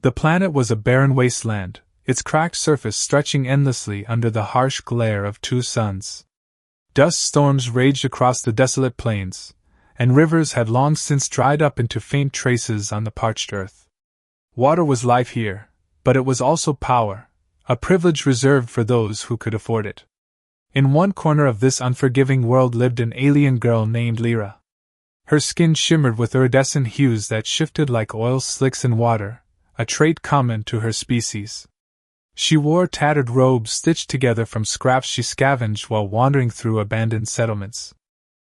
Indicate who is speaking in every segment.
Speaker 1: The planet was a barren wasteland, its cracked surface stretching endlessly under the harsh glare of two suns. Dust storms raged across the desolate plains, and rivers had long since dried up into faint traces on the parched earth. Water was life here, but it was also power, a privilege reserved for those who could afford it. In one corner of this unforgiving world lived an alien girl named Lyra. Her skin shimmered with iridescent hues that shifted like oil slicks in water, a trait common to her species. She wore tattered robes stitched together from scraps she scavenged while wandering through abandoned settlements.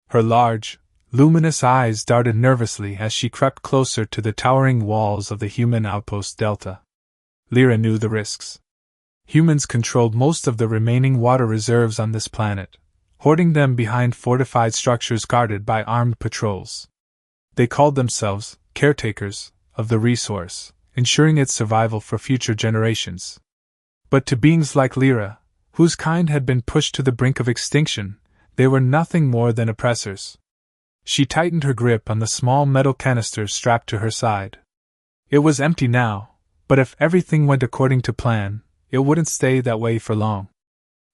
Speaker 1: Her large, luminous eyes darted nervously as she crept closer to the towering walls of the human outpost Delta. Lyra knew the risks. Humans controlled most of the remaining water reserves on this planet, hoarding them behind fortified structures guarded by armed patrols. They called themselves caretakers of the resource, ensuring its survival for future generations. But to beings like Lyra, whose kind had been pushed to the brink of extinction, they were nothing more than oppressors. She tightened her grip on the small metal canister strapped to her side. It was empty now, but if everything went according to plan, it wouldn't stay that way for long.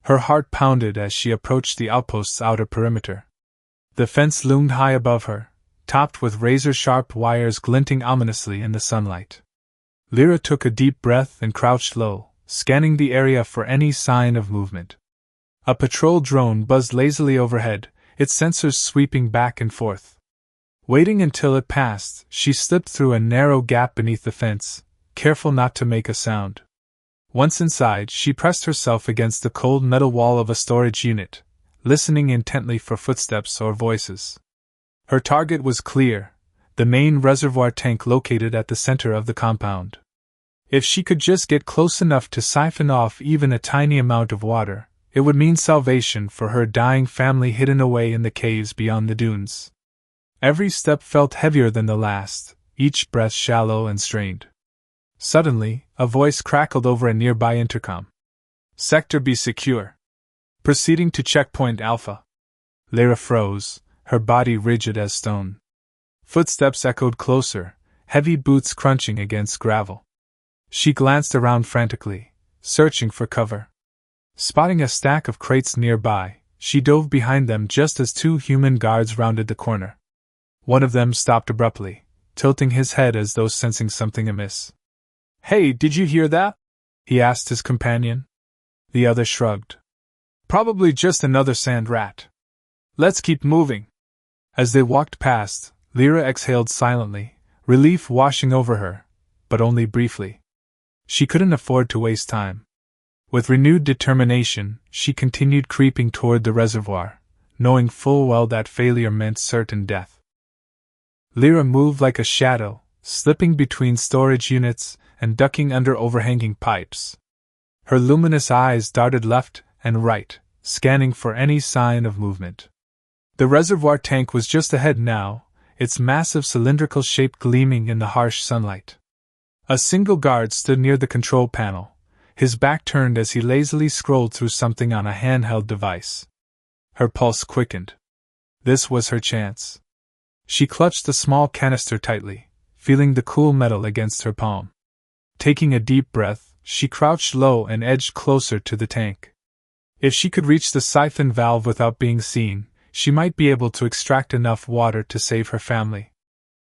Speaker 1: Her heart pounded as she approached the outpost's outer perimeter. The fence loomed high above her, topped with razor-sharp wires glinting ominously in the sunlight. Lyra took a deep breath and crouched low, scanning the area for any sign of movement. A patrol drone buzzed lazily overhead, its sensors sweeping back and forth. Waiting until it passed, she slipped through a narrow gap beneath the fence, careful not to make a sound. Once inside, she pressed herself against the cold metal wall of a storage unit, listening intently for footsteps or voices. Her target was clear, the main reservoir tank located at the center of the compound. If she could just get close enough to siphon off even a tiny amount of water, it would mean salvation for her dying family hidden away in the caves beyond the dunes. Every step felt heavier than the last, each breath shallow and strained. Suddenly, a voice crackled over a nearby intercom. "Sector B secure. Proceeding to checkpoint Alpha." Lyra froze, her body rigid as stone. Footsteps echoed closer, heavy boots crunching against gravel. She glanced around frantically, searching for cover. Spotting a stack of crates nearby, she dove behind them just as two human guards rounded the corner. One of them stopped abruptly, tilting his head as though sensing something amiss. "Hey, did you hear that?" he asked his companion. The other shrugged. "Probably just another sand rat. Let's keep moving." As they walked past, Lyra exhaled silently, relief washing over her, but only briefly. She couldn't afford to waste time. With renewed determination, she continued creeping toward the reservoir, knowing full well that failure meant certain death. Lyra moved like a shadow, slipping between storage units and ducking under overhanging pipes. Her luminous eyes darted left and right, scanning for any sign of movement. The reservoir tank was just ahead now, its massive cylindrical shape gleaming in the harsh sunlight. A single guard stood near the control panel, his back turned as he lazily scrolled through something on a handheld device. Her pulse quickened. This was her chance. She clutched the small canister tightly, feeling the cool metal against her palm. Taking a deep breath, she crouched low and edged closer to the tank. If she could reach the siphon valve without being seen, she might be able to extract enough water to save her family.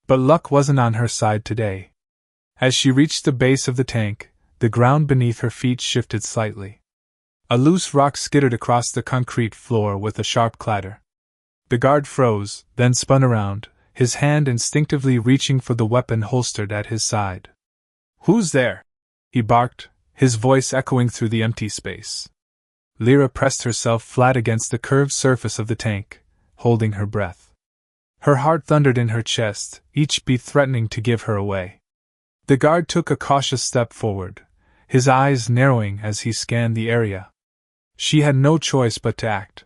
Speaker 1: But luck wasn't on her side today. As she reached the base of the tank, the ground beneath her feet shifted slightly. A loose rock skittered across the concrete floor with a sharp clatter. The guard froze, then spun around, his hand instinctively reaching for the weapon holstered at his side. "Who's there?" he barked, his voice echoing through the empty space. Lyra pressed herself flat against the curved surface of the tank, holding her breath. Her heart thundered in her chest, each beat threatening to give her away. The guard took a cautious step forward, his eyes narrowing as he scanned the area. She had no choice but to act.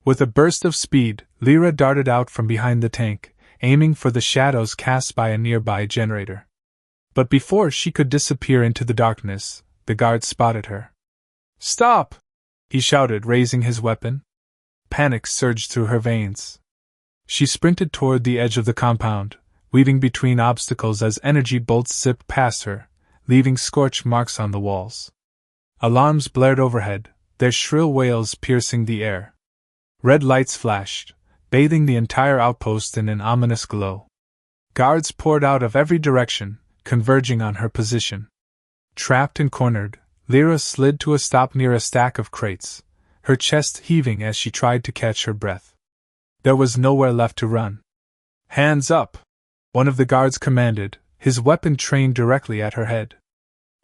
Speaker 1: With a burst of speed, Lyra darted out from behind the tank, aiming for the shadows cast by a nearby generator. But before she could disappear into the darkness, the guard spotted her. "Stop!" he shouted, raising his weapon. Panic surged through her veins. She sprinted toward the edge of the compound, weaving between obstacles as energy bolts zipped past her, leaving scorch marks on the walls. Alarms blared overhead, their shrill wails piercing the air. Red lights flashed, bathing the entire outpost in an ominous glow. Guards poured out of every direction, converging on her position. Trapped and cornered, Lyra slid to a stop near a stack of crates, her chest heaving as she tried to catch her breath. There was nowhere left to run. "Hands up!" one of the guards commanded, his weapon trained directly at her head.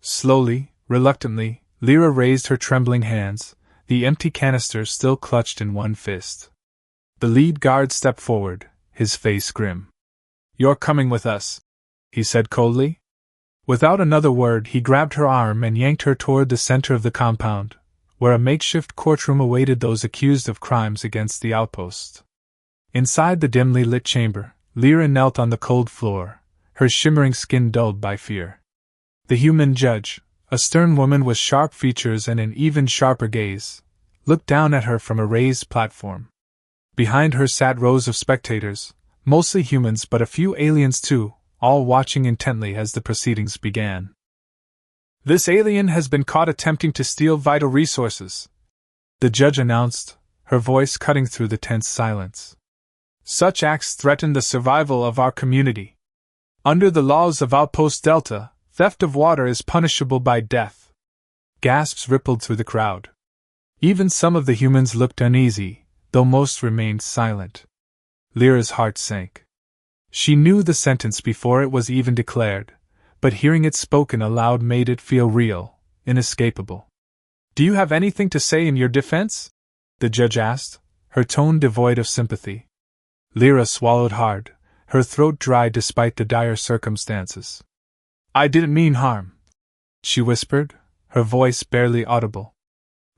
Speaker 1: Slowly, reluctantly, Lyra raised her trembling hands, the empty canister still clutched in one fist. The lead guard stepped forward, his face grim. "You're coming with us," he said coldly. Without another word, he grabbed her arm and yanked her toward the center of the compound, where a makeshift courtroom awaited those accused of crimes against the outpost. Inside the dimly lit chamber, Lyra knelt on the cold floor, her shimmering skin dulled by fear. The human judge, a stern woman with sharp features and an even sharper gaze, looked down at her from a raised platform. Behind her sat rows of spectators, mostly humans but a few aliens too, all watching intently as the proceedings began. "This alien has been caught attempting to steal vital resources," the judge announced, her voice cutting through the tense silence. "Such acts threaten the survival of our community. Under the laws of Outpost Delta, theft of water is punishable by death." Gasps rippled through the crowd. Even some of the humans looked uneasy, though most remained silent. Lyra's heart sank. She knew the sentence before it was even declared, but hearing it spoken aloud made it feel real, inescapable. "Do you have anything to say in your defense?" the judge asked, her tone devoid of sympathy. Lyra swallowed hard, her throat dry despite the dire circumstances. "I didn't mean harm," she whispered, her voice barely audible.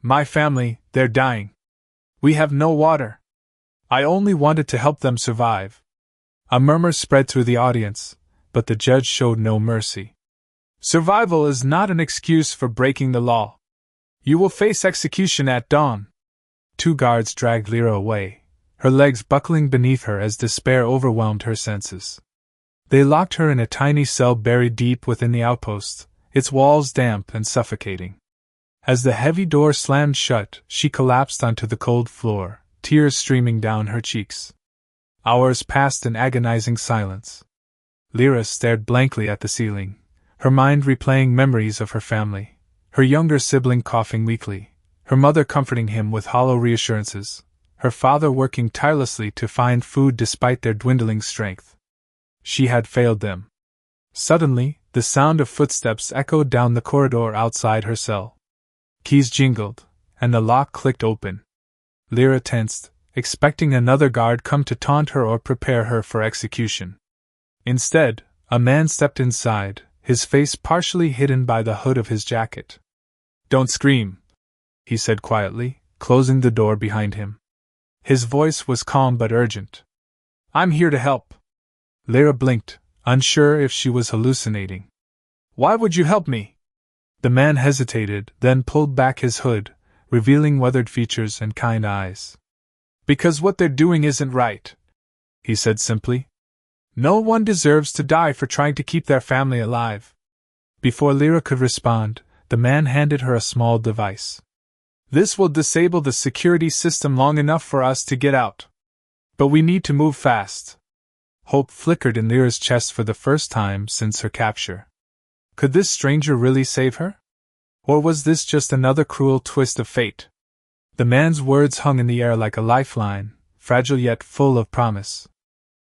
Speaker 1: "My family, they're dying. We have no water. I only wanted to help them survive." A murmur spread through the audience, but the judge showed no mercy. "Survival is not an excuse for breaking the law. You will face execution at dawn." Two guards dragged Lyra away, her legs buckling beneath her as despair overwhelmed her senses. They locked her in a tiny cell buried deep within the outpost, its walls damp and suffocating. As the heavy door slammed shut, she collapsed onto the cold floor, tears streaming down her cheeks. Hours passed in agonizing silence. Lyra stared blankly at the ceiling, her mind replaying memories of her family, her younger sibling coughing weakly, her mother comforting him with hollow reassurances, her father working tirelessly to find food despite their dwindling strength. She had failed them. Suddenly, the sound of footsteps echoed down the corridor outside her cell. Keys jingled, and the lock clicked open. Lyra tensed, expecting another guard come to taunt her or prepare her for execution. Instead, a man stepped inside, his face partially hidden by the hood of his jacket. "Don't scream," he said quietly, closing the door behind him. His voice was calm but urgent. "I'm here to help." Lyra blinked, unsure if she was hallucinating. "Why would you help me?" The man hesitated, then pulled back his hood, revealing weathered features and kind eyes. "Because what they're doing isn't right," he said simply. "No one deserves to die for trying to keep their family alive." Before Lyra could respond, the man handed her a small device. "This will disable the security system long enough for us to get out. But we need to move fast." Hope flickered in Lyra's chest for the first time since her capture. Could this stranger really save her? Or was this just another cruel twist of fate? The man's words hung in the air like a lifeline, fragile yet full of promise.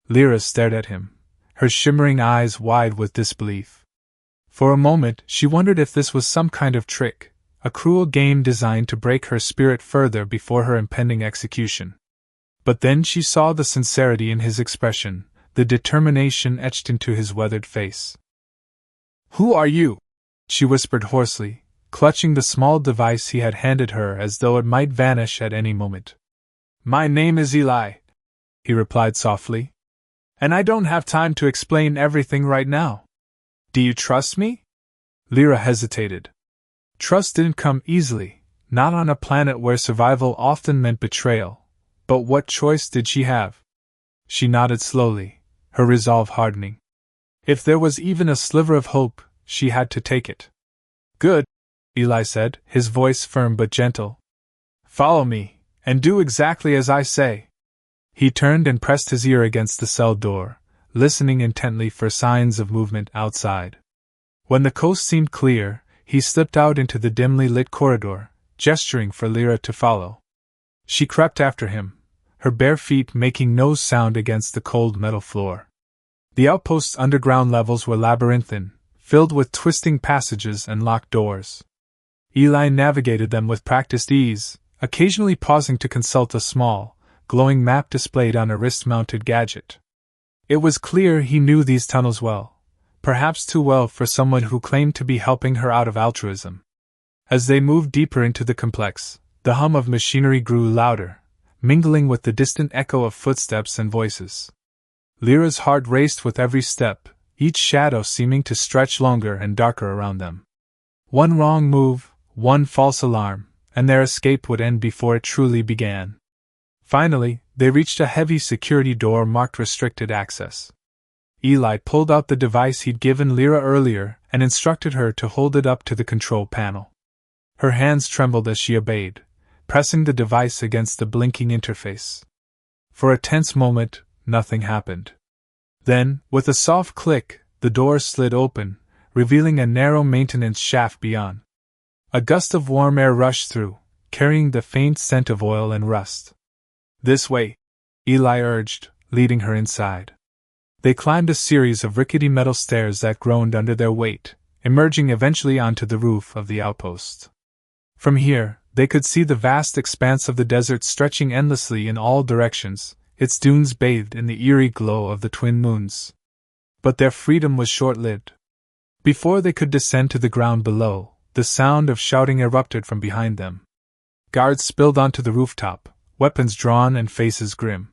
Speaker 1: Lyra stared at him, her shimmering eyes wide with disbelief. For a moment, she wondered if this was some kind of trick, a cruel game designed to break her spirit further before her impending execution. But then she saw the sincerity in his expression, the determination etched into his weathered face. "Who are you?" she whispered hoarsely, clutching the small device he had handed her as though it might vanish at any moment. "My name is Eli," he replied softly. "And I don't have time to explain everything right now. Do you trust me?" Lyra hesitated. Trust didn't come easily, not on a planet where survival often meant betrayal. But what choice did she have? She nodded slowly, her resolve hardening. If there was even a sliver of hope, she had to take it. Good, Eli said, his voice firm but gentle. Follow me, and do exactly as I say. He turned and pressed his ear against the cell door, listening intently for signs of movement outside. When the coast seemed clear, he slipped out into the dimly lit corridor, gesturing for Lyra to follow. She crept after him, her bare feet making no sound against the cold metal floor. The outpost's underground levels were labyrinthine, filled with twisting passages and locked doors. Eli navigated them with practiced ease, occasionally pausing to consult a small, glowing map displayed on a wrist-mounted gadget. It was clear he knew these tunnels well, perhaps too well for someone who claimed to be helping her out of altruism. As they moved deeper into the complex, the hum of machinery grew louder, mingling with the distant echo of footsteps and voices. Lyra's heart raced with every step, each shadow seeming to stretch longer and darker around them. One wrong move, one false alarm, and their escape would end before it truly began. Finally, they reached a heavy security door marked restricted access. Eli pulled out the device he'd given Lyra earlier and instructed her to hold it up to the control panel. Her hands trembled as she obeyed, pressing the device against the blinking interface. For a tense moment, nothing happened. Then, with a soft click, the door slid open, revealing a narrow maintenance shaft beyond. A gust of warm air rushed through, carrying the faint scent of oil and rust. This way, Eli urged, leading her inside. They climbed a series of rickety metal stairs that groaned under their weight, emerging eventually onto the roof of the outpost. From here, they could see the vast expanse of the desert stretching endlessly in all directions, its dunes bathed in the eerie glow of the twin moons. But their freedom was short-lived. Before they could descend to the ground below, the sound of shouting erupted from behind them. Guards spilled onto the rooftop, weapons drawn and faces grim.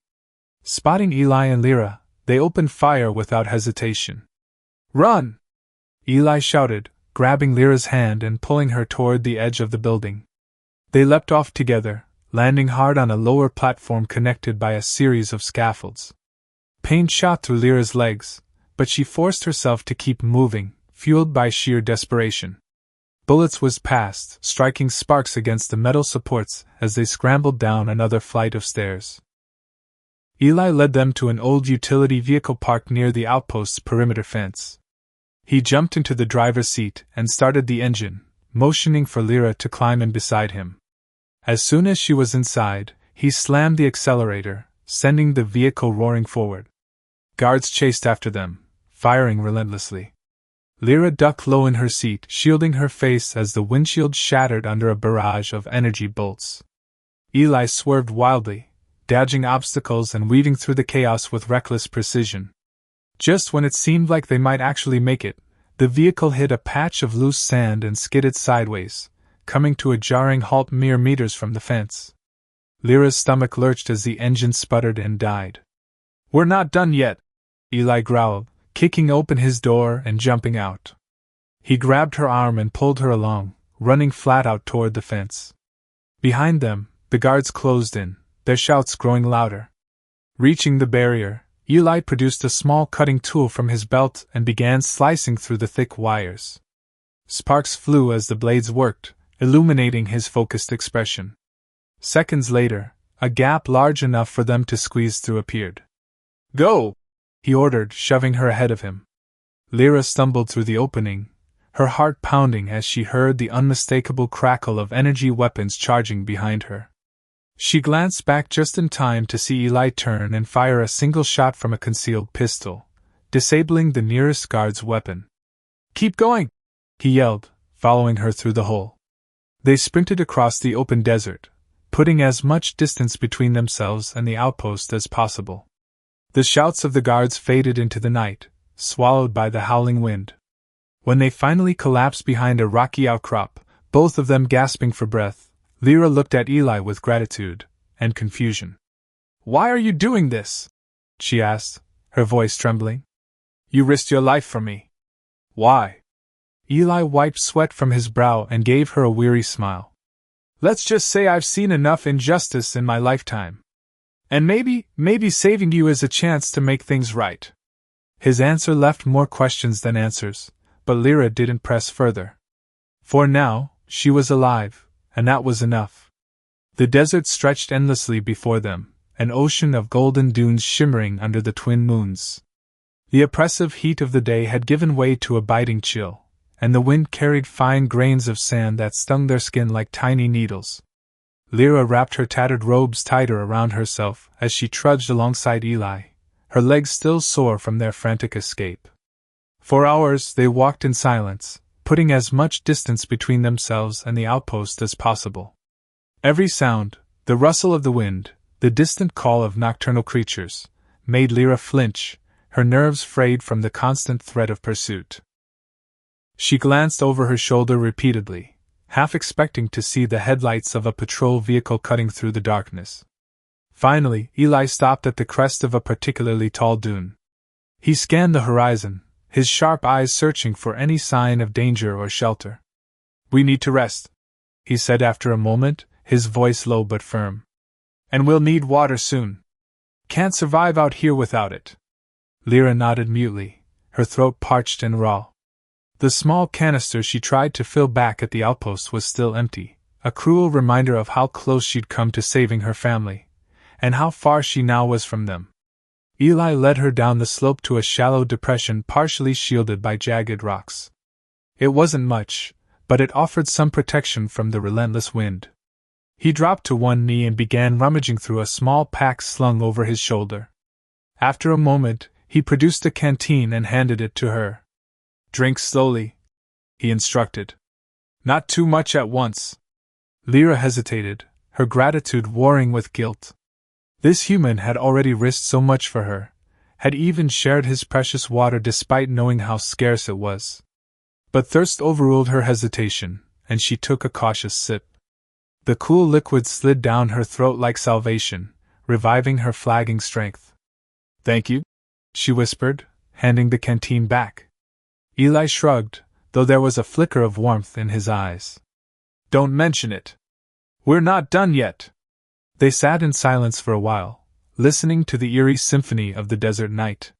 Speaker 1: Spotting Eli and Lyra, they opened fire without hesitation. "Run!" Eli shouted, grabbing Lyra's hand and pulling her toward the edge of the building. They leapt off together, landing hard on a lower platform connected by a series of scaffolds. Pain shot through Lyra's legs, but she forced herself to keep moving, fueled by sheer desperation. Bullets whizzed past, striking sparks against the metal supports as they scrambled down another flight of stairs. Eli led them to an old utility vehicle parked near the outpost's perimeter fence. He jumped into the driver's seat and started the engine, motioning for Lyra to climb in beside him. As soon as she was inside, he slammed the accelerator, sending the vehicle roaring forward. Guards chased after them, firing relentlessly. Lyra ducked low in her seat, shielding her face as the windshield shattered under a barrage of energy bolts. Eli swerved wildly, dodging obstacles and weaving through the chaos with reckless precision. Just when it seemed like they might actually make it, the vehicle hit a patch of loose sand and skidded sideways, coming to a jarring halt mere meters from the fence. Lyra's stomach lurched as the engine sputtered and died. "We're not done yet," Eli growled, kicking open his door and jumping out. He grabbed her arm and pulled her along, running flat out toward the fence. Behind them, the guards closed in, their shouts growing louder. Reaching the barrier, Eli produced a small cutting tool from his belt and began slicing through the thick wires. Sparks flew as the blades worked, illuminating his focused expression. Seconds later, a gap large enough for them to squeeze through appeared. "Go!" he ordered, shoving her ahead of him. Lyra stumbled through the opening, her heart pounding as she heard the unmistakable crackle of energy weapons charging behind her. She glanced back just in time to see Eli turn and fire a single shot from a concealed pistol, disabling the nearest guard's weapon. "Keep going!" he yelled, following her through the hole. They sprinted across the open desert, putting as much distance between themselves and the outpost as possible. The shouts of the guards faded into the night, swallowed by the howling wind. When they finally collapsed behind a rocky outcrop, both of them gasping for breath, Lyra looked at Eli with gratitude and confusion. "Why are you doing this?" she asked, her voice trembling. "You risked your life for me." "Why?" Eli wiped sweat from his brow and gave her a weary smile. "Let's just say I've seen enough injustice in my lifetime. And maybe saving you is a chance to make things right." His answer left more questions than answers, but Lyra didn't press further. For now, she was alive, and that was enough. The desert stretched endlessly before them, an ocean of golden dunes shimmering under the twin moons. The oppressive heat of the day had given way to a biting chill, and the wind carried fine grains of sand that stung their skin like tiny needles. Lyra wrapped her tattered robes tighter around herself as she trudged alongside Eli, her legs still sore from their frantic escape. For hours they walked in silence, putting as much distance between themselves and the outpost as possible. Every sound, the rustle of the wind, the distant call of nocturnal creatures, made Lyra flinch, her nerves frayed from the constant threat of pursuit. She glanced over her shoulder repeatedly, half expecting to see the headlights of a patrol vehicle cutting through the darkness. Finally, Eli stopped at the crest of a particularly tall dune. He scanned the horizon, his sharp eyes searching for any sign of danger or shelter. "We need to rest," he said after a moment, his voice low but firm. "And we'll need water soon. Can't survive out here without it." Lyra nodded mutely, her throat parched and raw. The small canister she tried to fill back at the outpost was still empty, a cruel reminder of how close she'd come to saving her family, and how far she now was from them. Eli led her down the slope to a shallow depression partially shielded by jagged rocks. It wasn't much, but it offered some protection from the relentless wind. He dropped to one knee and began rummaging through a small pack slung over his shoulder. After a moment, he produced a canteen and handed it to her. "Drink slowly," he instructed. "Not too much at once." Lyra hesitated, her gratitude warring with guilt. This human had already risked so much for her, had even shared his precious water despite knowing how scarce it was. But thirst overruled her hesitation, and she took a cautious sip. The cool liquid slid down her throat like salvation, reviving her flagging strength. "Thank you," she whispered, handing the canteen back. Eli shrugged, though there was a flicker of warmth in his eyes. "Don't mention it. We're not done yet." They sat in silence for a while, listening to the eerie symphony of the desert night.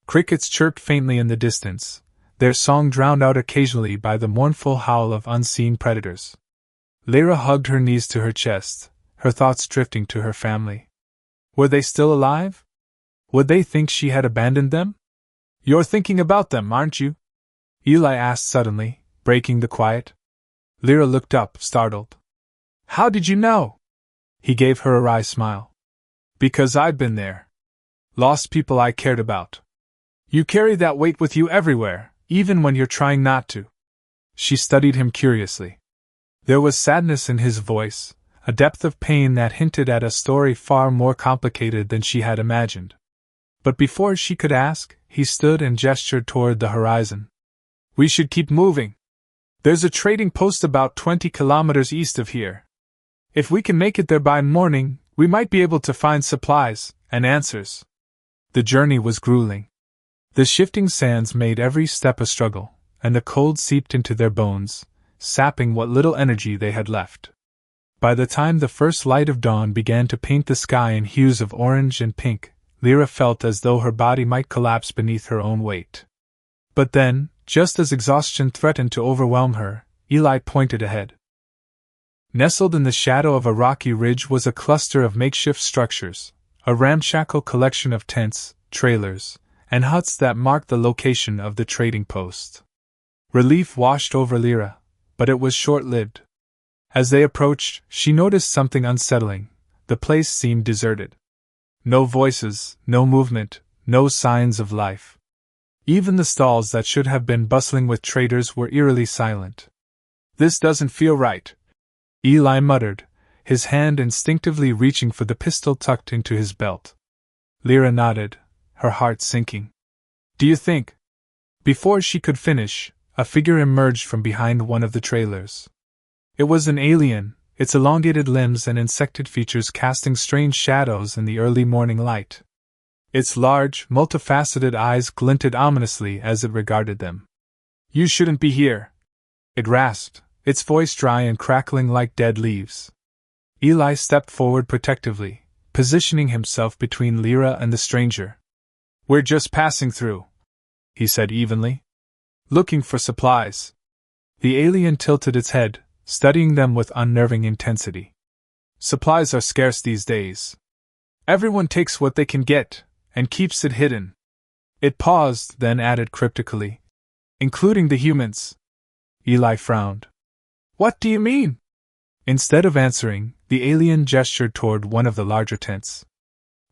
Speaker 1: Crickets chirped faintly in the distance, their song drowned out occasionally by the mournful howl of unseen predators. Lyra hugged her knees to her chest, her thoughts drifting to her family. Were they still alive? Would they think she had abandoned them? "You're thinking about them, aren't you?" Eli asked suddenly, breaking the quiet. Lyra looked up, startled. "How did you know?" He gave her a wry smile. "Because I've been there. Lost people I cared about. You carry that weight with you everywhere, even when you're trying not to." She studied him curiously. There was sadness in his voice, a depth of pain that hinted at a story far more complicated than she had imagined. But before she could ask, he stood and gestured toward the horizon. "We should keep moving. There's a trading post about 20 kilometers east of here. If we can make it there by morning, we might be able to find supplies and answers." The journey was grueling. The shifting sands made every step a struggle, and the cold seeped into their bones, sapping what little energy they had left. By the time the first light of dawn began to paint the sky in hues of orange and pink, Lyra felt as though her body might collapse beneath her own weight. But then, just as exhaustion threatened to overwhelm her, Eli pointed ahead. Nestled in the shadow of a rocky ridge was a cluster of makeshift structures, a ramshackle collection of tents, trailers, and huts that marked the location of the trading post. Relief washed over Lyra, but it was short-lived. As they approached, she noticed something unsettling. The place seemed deserted. No voices, no movement, no signs of life. Even the stalls that should have been bustling with traders were eerily silent. "This doesn't feel right," Eli muttered, his hand instinctively reaching for the pistol tucked into his belt. Lyra nodded, her heart sinking. "Do you think?" Before she could finish, a figure emerged from behind one of the trailers. It was an alien, its elongated limbs and insected features casting strange shadows in the early morning light. Its large, multifaceted eyes glinted ominously as it regarded them. "You shouldn't be here," it rasped, its voice dry and crackling like dead leaves. Eli stepped forward protectively, positioning himself between Lyra and the stranger. "We're just passing through," he said evenly. Looking for supplies. The alien tilted its head, studying them with unnerving intensity. Supplies are scarce these days. Everyone takes what they can get, and keeps it hidden. It paused, then added cryptically, including the humans. Eli frowned. What do you mean? Instead of answering, the alien gestured toward one of the larger tents.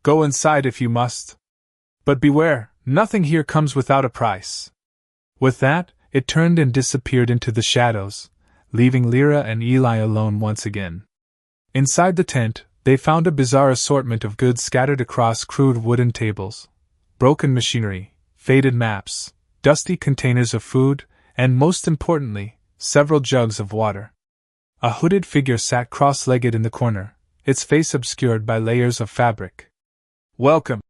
Speaker 1: Go inside if you must. But beware, nothing here comes without a price. With that, it turned and disappeared into the shadows, leaving Lyra and Eli alone once again. Inside the tent, they found a bizarre assortment of goods scattered across crude wooden tables, broken machinery, faded maps, dusty containers of food, and most importantly, several jugs of water. A hooded figure sat cross-legged in the corner, its face obscured by layers of fabric. Welcome,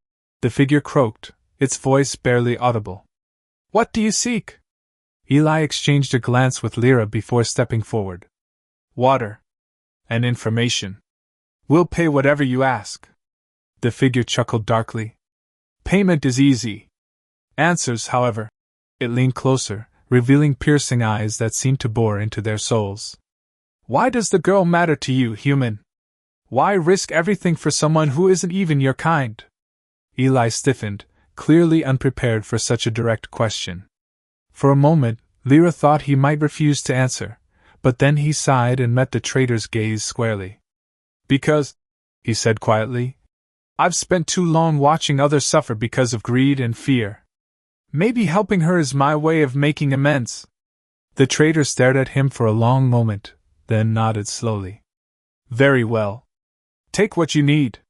Speaker 1: the figure croaked, its voice barely audible. What do you seek? Eli exchanged a glance with Lyra before stepping forward. Water. And information. We'll pay whatever you ask. The figure chuckled darkly. Payment is easy. Answers, however. It leaned closer, revealing piercing eyes that seemed to bore into their souls. Why does the girl matter to you, human? Why risk everything for someone who isn't even your kind? Eli stiffened, clearly unprepared for such a direct question. For a moment, Lyra thought he might refuse to answer, but then he sighed and met the trader's gaze squarely. Because, he said quietly, I've spent too long watching others suffer because of greed and fear. Maybe helping her is my way of making amends. The trader stared at him for a long moment, then nodded slowly. Very well. Take what you need.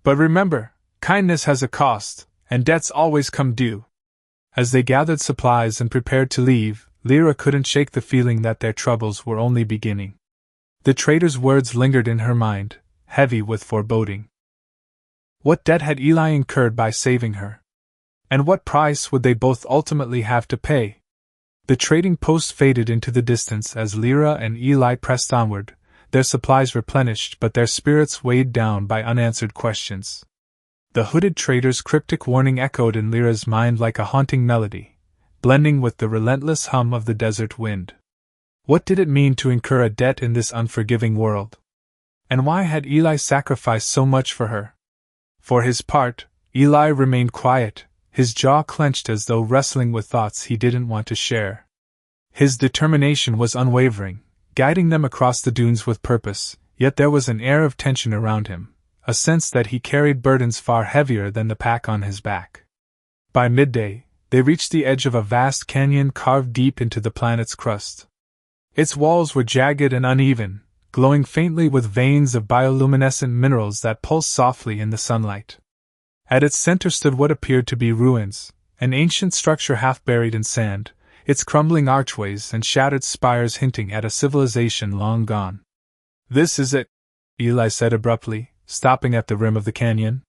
Speaker 1: But remember, kindness has a cost, and debts always come due. As they gathered supplies and prepared to leave, Lyra couldn't shake the feeling that their troubles were only beginning. The trader's words lingered in her mind, heavy with foreboding. What debt had Eli incurred by saving her? And what price would they both ultimately have to pay? The trading post faded into the distance as Lyra and Eli pressed onward, their supplies replenished but their spirits weighed down by unanswered questions. The hooded trader's cryptic warning echoed in Lyra's mind like a haunting melody, blending with the relentless hum of the desert wind. What did it mean to incur a debt in this unforgiving world? And why had Eli sacrificed so much for her? For his part, Eli remained quiet, his jaw clenched as though wrestling with thoughts he didn't want to share. His determination was unwavering, guiding them across the dunes with purpose, yet there was an air of tension around him, a sense that he carried burdens far heavier than the pack on his back. By midday, they reached the edge of a vast canyon carved deep into the planet's crust. Its walls were jagged and uneven, glowing faintly with veins of bioluminescent minerals that pulsed softly in the sunlight. At its center stood what appeared to be ruins, an ancient structure half buried in sand, its crumbling archways and shattered spires hinting at a civilization long gone. This is it, Eli said abruptly, stopping at the rim of the canyon.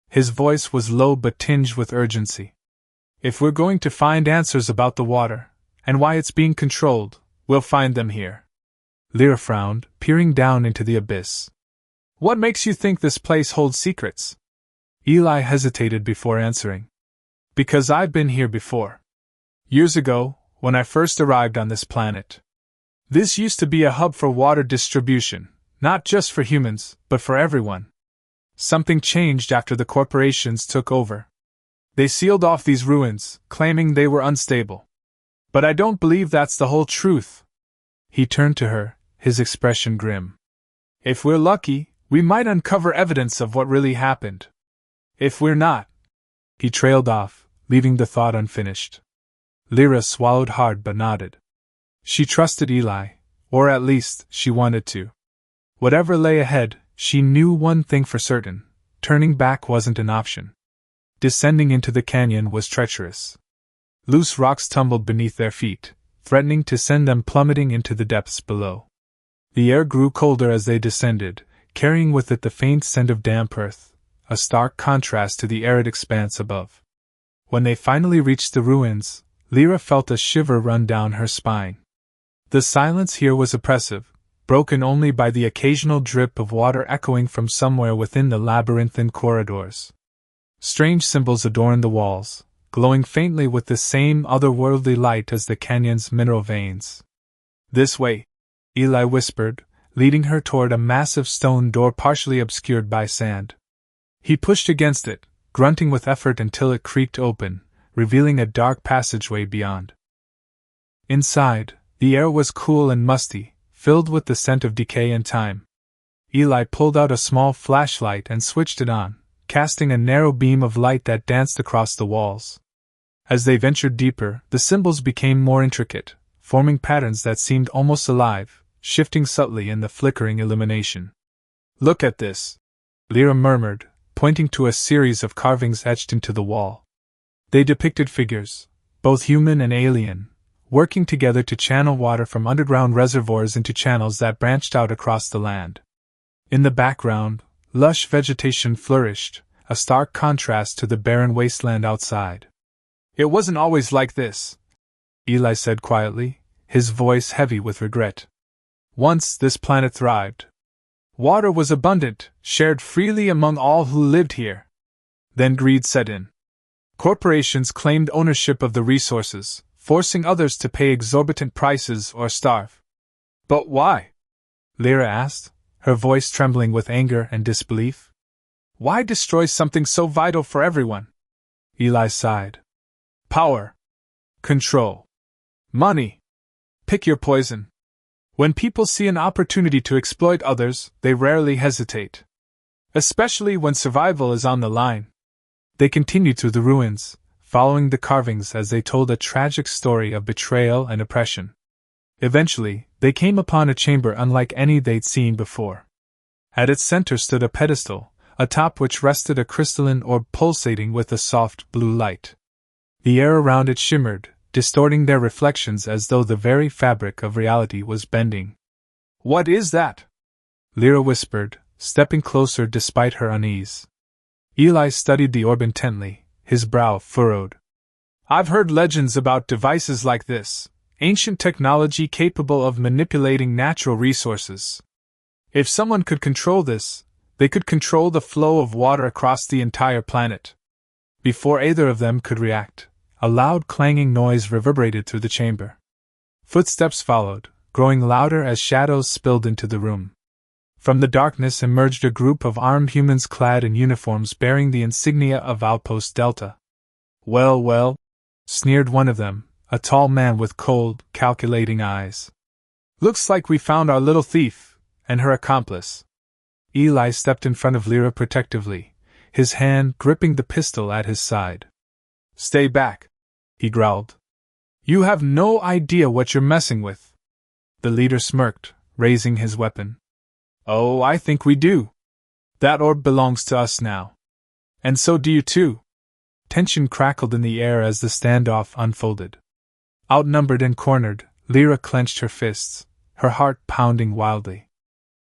Speaker 1: His voice was low but tinged with urgency. If we're going to find answers about the water, and why it's being controlled, we'll find them here. Lyra frowned, peering down into the abyss. What makes you think this place holds secrets? Eli hesitated before answering. Because I've been here before. Years ago, when I first arrived on this planet. This used to be a hub for water distribution, not just for humans, but for everyone. Something changed after the corporations took over. They sealed off these ruins, claiming they were unstable. But I don't believe that's the whole truth. He turned to her, his expression grim. If we're lucky, we might uncover evidence of what really happened. If we're not... He trailed off, leaving the thought unfinished. Lyra swallowed hard but nodded. She trusted Eli, or at least, she wanted to. Whatever lay ahead, she knew one thing for certain: turning back wasn't an option. Descending into the canyon was treacherous. Loose rocks tumbled beneath their feet, threatening to send them plummeting into the depths below. The air grew colder as they descended, carrying with it the faint scent of damp earth, a stark contrast to the arid expanse above. When they finally reached the ruins, Lyra felt a shiver run down her spine. The silence here was oppressive, broken only by the occasional drip of water echoing from somewhere within the labyrinthine corridors. Strange symbols adorned the walls, glowing faintly with the same otherworldly light as the canyon's mineral veins. "This way," Eli whispered, leading her toward a massive stone door partially obscured by sand. He pushed against it, grunting with effort until it creaked open, revealing a dark passageway beyond. Inside, the air was cool and musty, filled with the scent of decay and time. Eli pulled out a small flashlight and switched it on, casting a narrow beam of light that danced across the walls. As they ventured deeper, the symbols became more intricate, forming patterns that seemed almost alive, shifting subtly in the flickering illumination. "Look at this," Lyra murmured, pointing to a series of carvings etched into the wall. They depicted figures, both human and alien, working together to channel water from underground reservoirs into channels that branched out across the land. In the background, lush vegetation flourished, a stark contrast to the barren wasteland outside. "It wasn't always like this," Eli said quietly, his voice heavy with regret. "Once this planet thrived. Water was abundant, shared freely among all who lived here. Then greed set in. Corporations claimed ownership of the resources, forcing others to pay exorbitant prices or starve." "But why?" Lyra asked, her voice trembling with anger and disbelief. "Why destroy something so vital for everyone?" Eli sighed. "Power. Control. Money. Pick your poison. When people see an opportunity to exploit others, they rarely hesitate. Especially when survival is on the line." They continued through the ruins, following the carvings as they told a tragic story of betrayal and oppression. Eventually, they came upon a chamber unlike any they'd seen before. At its center stood a pedestal, atop which rested a crystalline orb pulsating with a soft blue light. The air around it shimmered, distorting their reflections as though the very fabric of reality was bending. "What is that?" Lyra whispered, stepping closer despite her unease. Eli studied the orb intently, his brow furrowed. "I've heard legends about devices like this, ancient technology capable of manipulating natural resources. If someone could control this, they could control the flow of water across the entire planet." Before either of them could react, a loud clanging noise reverberated through the chamber. Footsteps followed, growing louder as shadows spilled into the room. From the darkness emerged a group of armed humans clad in uniforms bearing the insignia of Outpost Delta. "Well, well," sneered one of them, a tall man with cold, calculating eyes. "Looks like we found our little thief, and her accomplice." Eli stepped in front of Lyra protectively, his hand gripping the pistol at his side. "Stay back," he growled. "You have no idea what you're messing with." The leader smirked, raising his weapon. "Oh, I think we do. That orb belongs to us now. And so do you too." Tension crackled in the air as the standoff unfolded. Outnumbered and cornered, Lyra clenched her fists, her heart pounding wildly.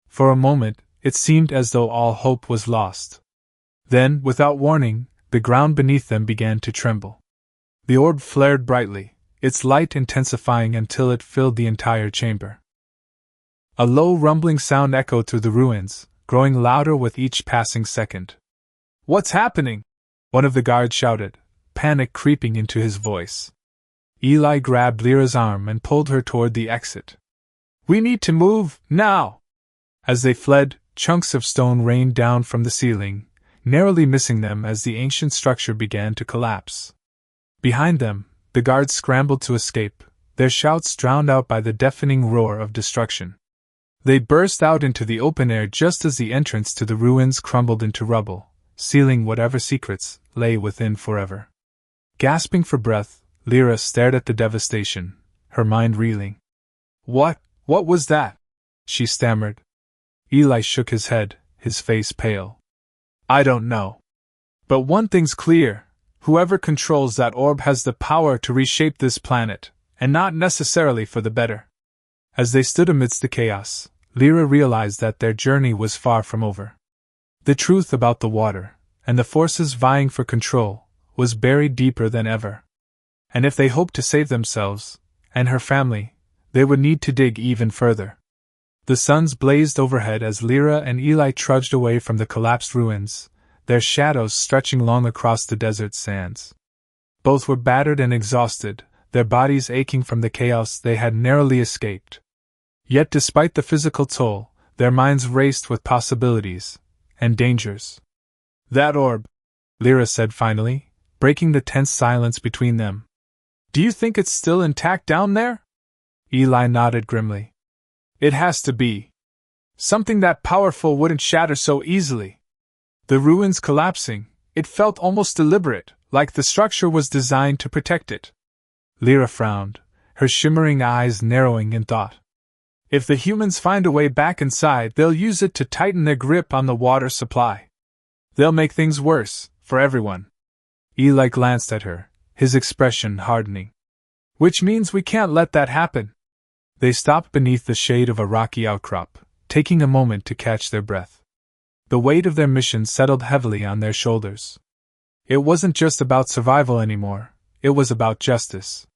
Speaker 1: For a moment, it seemed as though all hope was lost. Then, without warning, the ground beneath them began to tremble. The orb flared brightly, its light intensifying until it filled the entire chamber. A low rumbling sound echoed through the ruins, growing louder with each passing second. "What's happening?" one of the guards shouted, panic creeping into his voice. Eli grabbed Lyra's arm and pulled her toward the exit. "We need to move, now!" As they fled, chunks of stone rained down from the ceiling, narrowly missing them as the ancient structure began to collapse. Behind them, the guards scrambled to escape, their shouts drowned out by the deafening roar of destruction. They burst out into the open air just as the entrance to the ruins crumbled into rubble, sealing whatever secrets lay within forever. Gasping for breath, Lyra stared at the devastation, her mind reeling. What was that?" she stammered. Eli shook his head, his face pale. "I don't know. But one thing's clear. Whoever controls that orb has the power to reshape this planet, and not necessarily for the better." As they stood amidst the chaos, Lyra realized that their journey was far from over. The truth about the water, and the forces vying for control, was buried deeper than ever. And if they hoped to save themselves, and her family, they would need to dig even further. The suns blazed overhead as Lyra and Eli trudged away from the collapsed ruins, their shadows stretching long across the desert sands. Both were battered and exhausted, their bodies aching from the chaos they had narrowly escaped. Yet despite the physical toll, their minds raced with possibilities and dangers. "That orb," Lyra said finally, breaking the tense silence between them. "Do you think it's still intact down there?" Eli nodded grimly. "It has to be. Something that powerful wouldn't shatter so easily. The ruins collapsing, it felt almost deliberate, like the structure was designed to protect it." Lyra frowned, her shimmering eyes narrowing in thought. "If the humans find a way back inside, they'll use it to tighten their grip on the water supply. They'll make things worse, for everyone." Eli glanced at her, his expression hardening. "Which means we can't let that happen." They stopped beneath the shade of a rocky outcrop, taking a moment to catch their breath. The weight of their mission settled heavily on their shoulders. It wasn't just about survival anymore, it was about justice.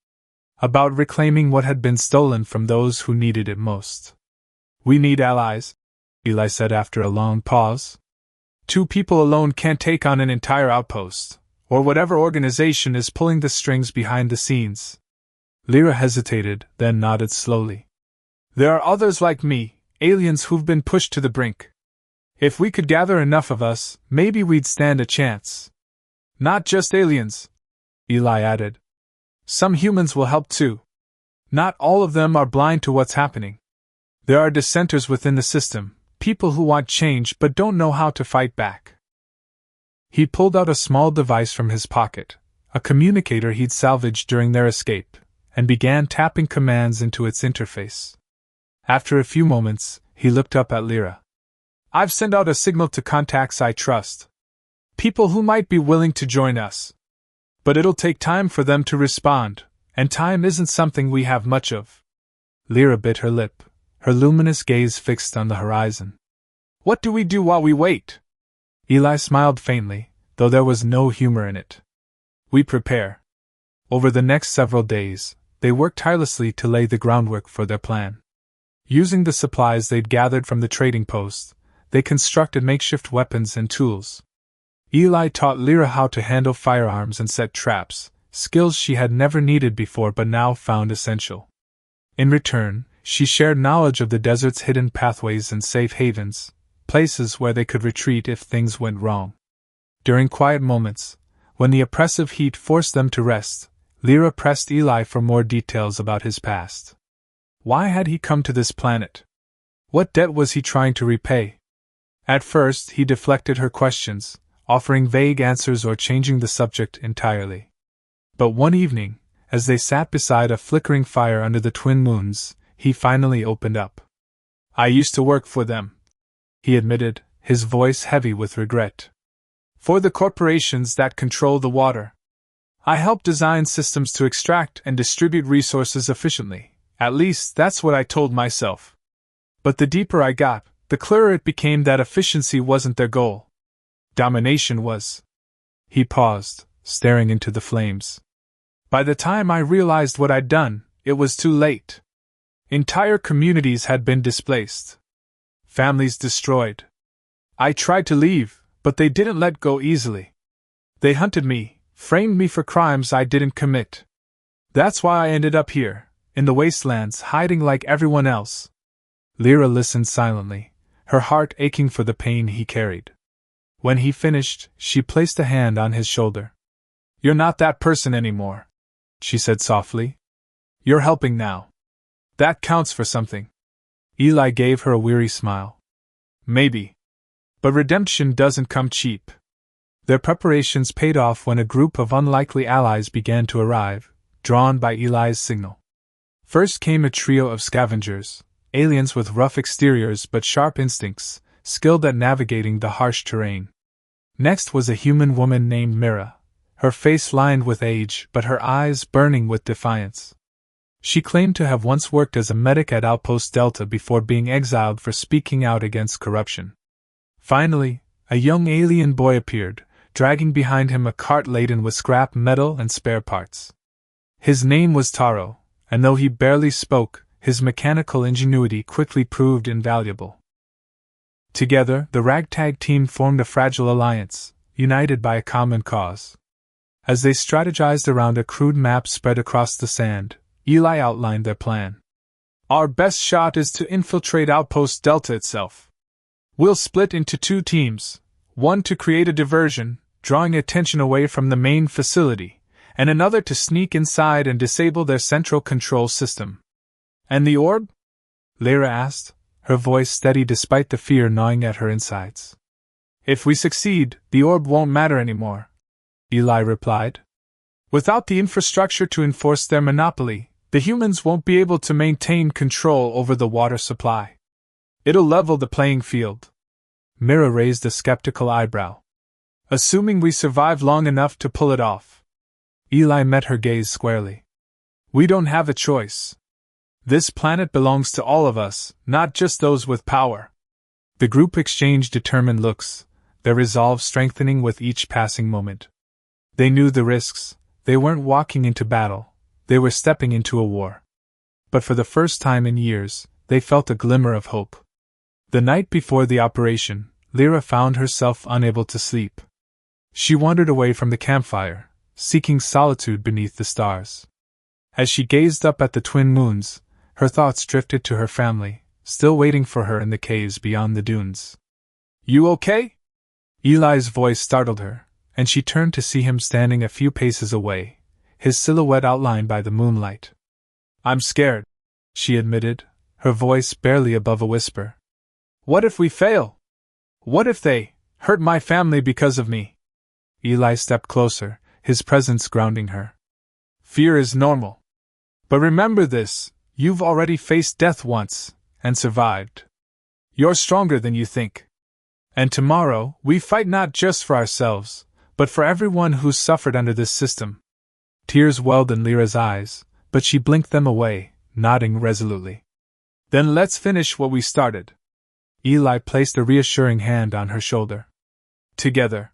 Speaker 1: About reclaiming what had been stolen from those who needed it most. "We need allies," Eli said after a long pause. "Two people alone can't take on an entire outpost, or whatever organization is pulling the strings behind the scenes." Lyra hesitated, then nodded slowly. "There are others like me, aliens who've been pushed to the brink. If we could gather enough of us, maybe we'd stand a chance." "Not just aliens," Eli added. "Some humans will help too. Not all of them are blind to what's happening. There are dissenters within the system, people who want change but don't know how to fight back." He pulled out a small device from his pocket, a communicator he'd salvaged during their escape, and began tapping commands into its interface. After a few moments, he looked up at Lyra. "I've sent out a signal to contacts I trust. People who might be willing to join us. But it'll take time for them to respond, and time isn't something we have much of." Lyra bit her lip, her luminous gaze fixed on the horizon. "What do we do while we wait?" Eli smiled faintly, though there was no humor in it. "We prepare." Over the next several days, they worked tirelessly to lay the groundwork for their plan. Using the supplies they'd gathered from the trading post, they constructed makeshift weapons and tools. Eli taught Lyra how to handle firearms and set traps, skills she had never needed before but now found essential. In return, she shared knowledge of the desert's hidden pathways and safe havens, places where they could retreat if things went wrong. During quiet moments, when the oppressive heat forced them to rest, Lyra pressed Eli for more details about his past. Why had he come to this planet? What debt was he trying to repay? At first, he deflected her questions, offering vague answers or changing the subject entirely. But one evening, as they sat beside a flickering fire under the twin moons, he finally opened up. "I used to work for them," he admitted, his voice heavy with regret. "For the corporations that control the water. I helped design systems to extract and distribute resources efficiently, at least that's what I told myself. But the deeper I got, the clearer it became that efficiency wasn't their goal. Domination was." He paused, staring into the flames. "By the time I realized what I'd done, it was too late. Entire communities had been displaced. Families destroyed. I tried to leave, but they didn't let go easily. They hunted me, framed me for crimes I didn't commit. That's why I ended up here, in the wastelands, hiding like everyone else." Lyra listened silently, her heart aching for the pain he carried. When he finished, she placed a hand on his shoulder. "You're not that person anymore," she said softly. "You're helping now. That counts for something." Eli gave her a weary smile. "Maybe. But redemption doesn't come cheap." Their preparations paid off when a group of unlikely allies began to arrive, drawn by Eli's signal. First came a trio of scavengers, aliens with rough exteriors but sharp instincts, skilled at navigating the harsh terrain. Next was a human woman named Mira, her face lined with age but her eyes burning with defiance. She claimed to have once worked as a medic at Outpost Delta before being exiled for speaking out against corruption. Finally, a young alien boy appeared, dragging behind him a cart laden with scrap metal and spare parts. His name was Taro, and though he barely spoke, his mechanical ingenuity quickly proved invaluable. Together, the ragtag team formed a fragile alliance, united by a common cause. As they strategized around a crude map spread across the sand, Eli outlined their plan. Our best shot is to infiltrate Outpost Delta itself. We'll split into 2 teams, one to create a diversion, drawing attention away from the main facility, and another to sneak inside and disable their central control system. And the orb? Lyra asked, her voice steady despite the fear gnawing at her insides. If we succeed, the orb won't matter anymore, Eli replied. Without the infrastructure to enforce their monopoly, the humans won't be able to maintain control over the water supply. It'll level the playing field. Mira raised a skeptical eyebrow. Assuming we survive long enough to pull it off. Eli met her gaze squarely. We don't have a choice. This planet belongs to all of us, not just those with power. The group exchanged determined looks, their resolve strengthening with each passing moment. They knew the risks. They weren't walking into battle. They were stepping into a war. But for the first time in years, they felt a glimmer of hope. The night before the operation, Lyra found herself unable to sleep. She wandered away from the campfire, seeking solitude beneath the stars. As she gazed up at the twin moons, her thoughts drifted to her family, still waiting for her in the caves beyond the dunes. You okay? Eli's voice startled her, and she turned to see him standing a few paces away, his silhouette outlined by the moonlight. I'm scared, she admitted, her voice barely above a whisper. What if we fail? What if they hurt my family because of me? Eli stepped closer, his presence grounding her. Fear is normal. But remember this, you've already faced death once, and survived. You're stronger than you think. And tomorrow, we fight not just for ourselves, but for everyone who's suffered under this system. Tears welled in Lyra's eyes, but she blinked them away, nodding resolutely. Then let's finish what we started. Eli placed a reassuring hand on her shoulder. Together.